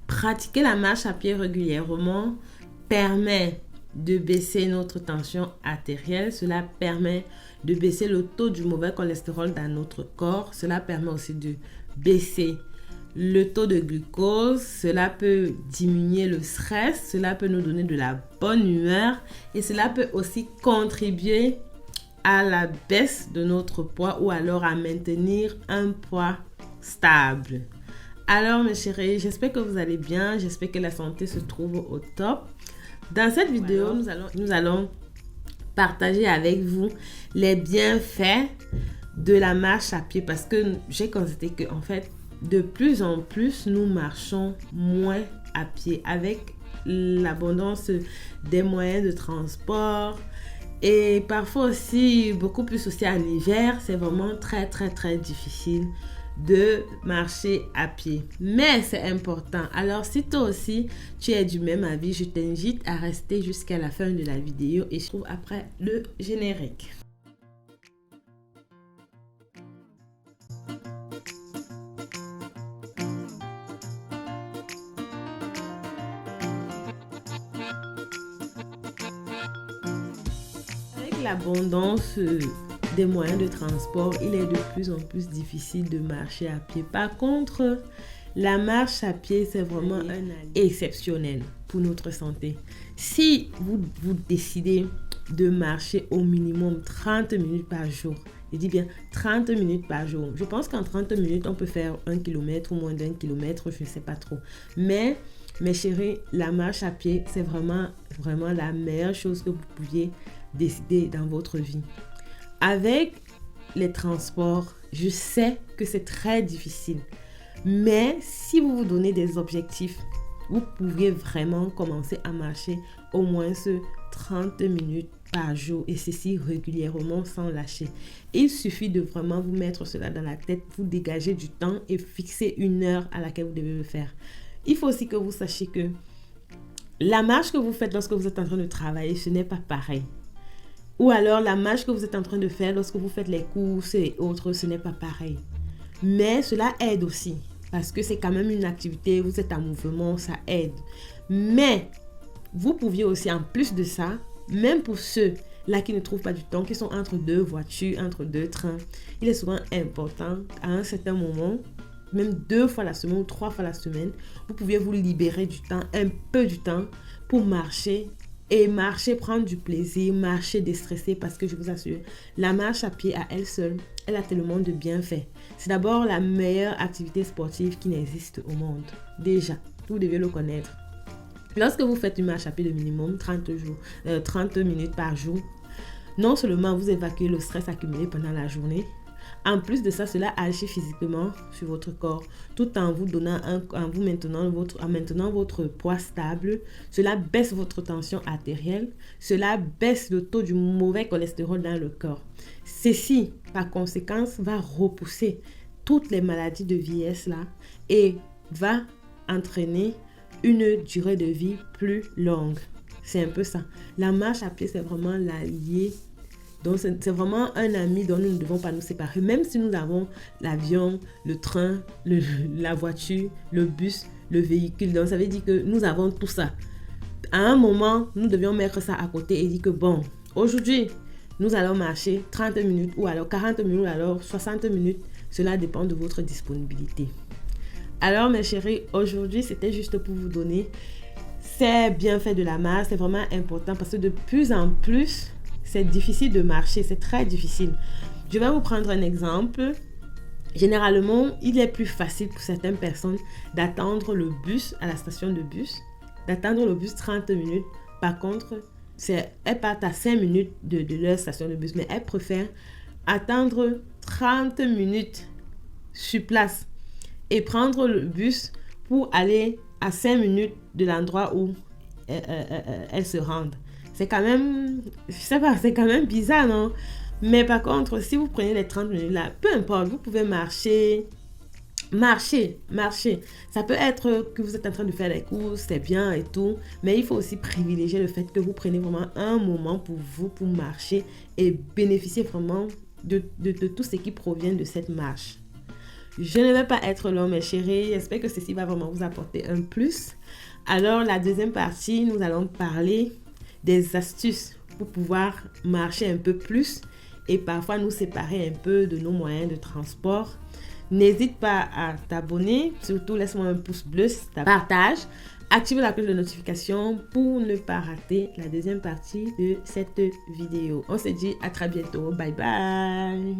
Pratiquer la marche à pied régulièrement permet de baisser notre tension artérielle. Cela permet de baisser le taux du mauvais cholestérol dans notre corps. Cela permet aussi de baisser le taux de glucose. Cela peut diminuer le stress. Cela peut nous donner de la bonne humeur. Et cela peut aussi contribuer à la baisse de notre poids ou alors à maintenir un poids stable. Alors mes chéris, j'espère que vous allez bien. J'espère que la santé se trouve au top. Dans cette vidéo, nous allons partager avec vous les bienfaits de la marche à pied parce que j'ai constaté que en fait, de plus en plus, nous marchons moins à pied avec l'abondance des moyens de transport et parfois aussi beaucoup plus aussi en hiver. C'est vraiment très difficile de marcher à pied, mais c'est important. Alors si toi aussi tu es du même avis, je t'invite à rester jusqu'à la fin de la vidéo et je trouve après le générique. Avec l'abondance des moyens de transport, il est de plus en plus difficile de marcher à pied. Par contre, la marche à pied, c'est vraiment un allié exceptionnel pour notre santé. Si vous décidez de marcher au minimum 30 minutes par jour, je dis bien 30 minutes par jour. Je pense qu'en 30 minutes, on peut faire 1 km ou moins d'1 km, je ne sais pas trop. Mais, mes chéris, la marche à pied, c'est vraiment la meilleure chose que vous pouviez décider dans votre vie. Avec les transports, je sais que c'est très difficile. Mais si vous vous donnez des objectifs, vous pouvez vraiment commencer à marcher au moins 30 minutes par jour et ceci régulièrement sans lâcher. Il suffit de vraiment vous mettre cela dans la tête, vous dégager du temps et fixer une heure à laquelle vous devez le faire. Il faut aussi que vous sachiez que la marche que vous faites lorsque vous êtes en train de travailler, ce n'est pas pareil. Ou alors la marche que vous êtes en train de faire lorsque vous faites les courses et autres, ce n'est pas pareil. Mais cela aide aussi parce que c'est quand même une activité, vous êtes en mouvement, ça aide. Mais vous pouviez aussi en plus de ça, même pour ceux là qui ne trouvent pas du temps, qui sont entre deux voitures, entre deux trains, il est souvent important à un certain moment, même 2 fois la semaine ou 3 fois la semaine, vous pouviez vous libérer du temps, un peu du temps pour marcher. Et marcher, prendre du plaisir, marcher, déstresser parce que je vous assure, la marche à pied à elle seule, elle a tellement de bienfaits. C'est d'abord la meilleure activité sportive qui n'existe au monde. Déjà, vous devez le connaître. Lorsque vous faites une marche à pied de minimum 30 minutes par jour, non seulement vous évacuez le stress accumulé pendant la journée, en plus de ça, cela agit physiquement sur votre corps, tout en vous maintenant votre poids stable. Cela baisse votre tension artérielle. Cela baisse le taux du mauvais cholestérol dans le corps. Ceci, par conséquence, va repousser toutes les maladies de vieillesse là et va entraîner une durée de vie plus longue. C'est un peu ça. La marche à pied, c'est vraiment l'allié. Donc, c'est vraiment un ami dont nous ne devons pas nous séparer. Même si nous avons l'avion, le train, la voiture, le bus, le véhicule. Donc, ça veut dire que nous avons tout ça. À un moment, nous devions mettre ça à côté et dire que bon, aujourd'hui, nous allons marcher 30 minutes ou alors 40 minutes ou alors 60 minutes. Cela dépend de votre disponibilité. Alors, mes chéris, aujourd'hui, c'était juste pour vous donner ces bienfaits de la marche. C'est vraiment important parce que de plus en plus, c'est difficile de marcher, c'est très difficile. Je vais vous prendre un exemple. Généralement, il est plus facile pour certaines personnes d'attendre le bus à la station de bus, d'attendre le bus 30 minutes. Par contre, elles partent à 5 minutes de leur station de bus, mais elles préfèrent attendre 30 minutes sur place et prendre le bus pour aller à 5 minutes de l'endroit où elles se rendent. C'est quand même, je sais pas, c'est quand même bizarre, non? Mais par contre, si vous prenez les 30 minutes là, peu importe, vous pouvez marcher. Ça peut être que vous êtes en train de faire les courses, c'est bien et tout, mais il faut aussi privilégier le fait que vous prenez vraiment un moment pour vous, pour marcher et bénéficier vraiment de tout ce qui provient de cette marche. Je ne vais pas être long, mes chéris. J'espère que ceci va vraiment vous apporter un plus. Alors, la deuxième partie, nous allons parler des astuces pour pouvoir marcher un peu plus et parfois nous séparer un peu de nos moyens de transport. N'hésite pas à t'abonner, surtout laisse-moi un pouce bleu si tu partages. Active la cloche de notification pour ne pas rater la deuxième partie de cette vidéo. On se dit à très bientôt. Bye bye.